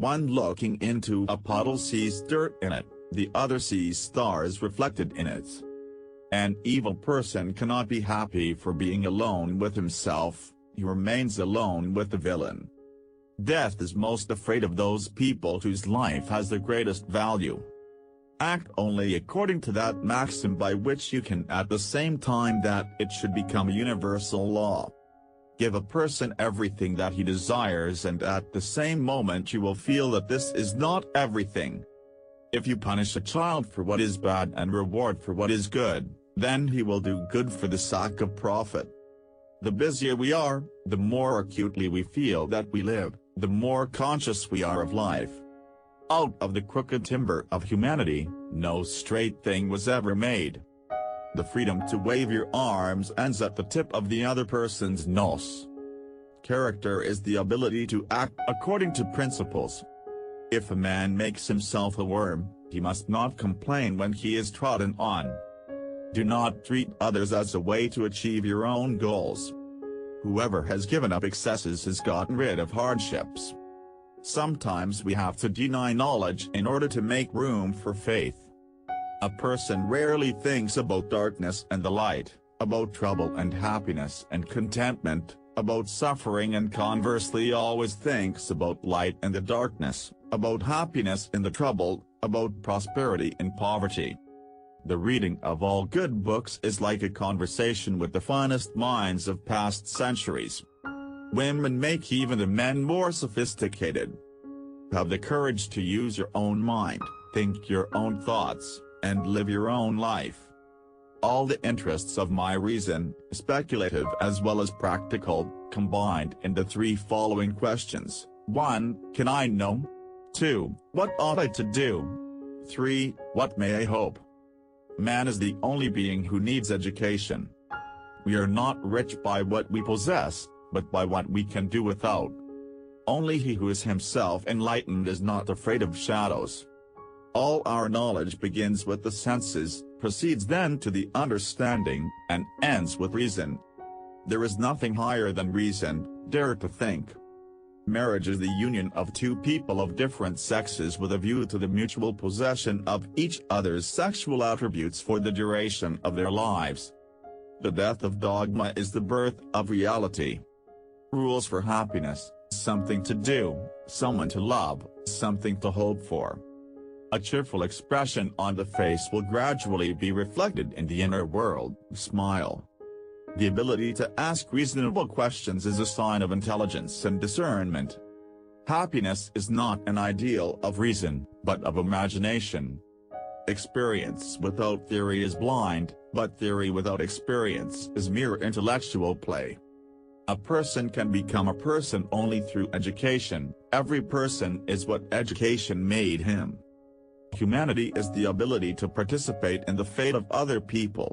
One looking into a puddle sees dirt in it, the other sees stars reflected in it. An evil person cannot be happy for being alone with himself, he remains alone with the villain. Death is most afraid of those people whose life has the greatest value. Act only according to that maxim by which you can at the same time that it should become a universal law. Give a person everything that he desires and at the same moment you will feel that this is not everything. If you punish a child for what is bad and reward for what is good, then he will do good for the sake of profit. The busier we are, the more acutely we feel that we live, the more conscious we are of life. Out of the crooked timber of humanity, no straight thing was ever made. The freedom to wave your arms ends at the tip of the other person's nose. Character is the ability to act according to principles. If a man makes himself a worm, he must not complain when he is trodden on. Do not treat others as a way to achieve your own goals. Whoever has given up excesses has gotten rid of hardships. Sometimes we have to deny knowledge in order to make room for faith. A person rarely thinks about darkness and the light, about trouble and happiness and contentment, about suffering and conversely always thinks about light and the darkness, about happiness in the trouble, about prosperity in poverty. The reading of all good books is like a conversation with the finest minds of past centuries. Women make even the men more sophisticated. Have the courage to use your own mind, think your own thoughts, and live your own life. All the interests of my reason, speculative as well as practical, combined in the three following questions. 1. Can I know? 2. What ought I to do? 3. What may I hope? Man is the only being who needs education. We are not rich by what we possess, but by what we can do without. Only he who is himself enlightened is not afraid of shadows. All our knowledge begins with the senses, proceeds then to the understanding, and ends with reason. There is nothing higher than reason, dare to think. Marriage is the union of two people of different sexes with a view to the mutual possession of each other's sexual attributes for the duration of their lives. The death of dogma is the birth of reality. Rules for happiness, something to do, someone to love, something to hope for. A cheerful expression on the face will gradually be reflected in the inner world, smile. The ability to ask reasonable questions is a sign of intelligence and discernment. Happiness is not an ideal of reason, but of imagination. Experience without theory is blind, but theory without experience is mere intellectual play. A person can become a person only through education. Every person is what education made him. Humanity is the ability to participate in the fate of other people.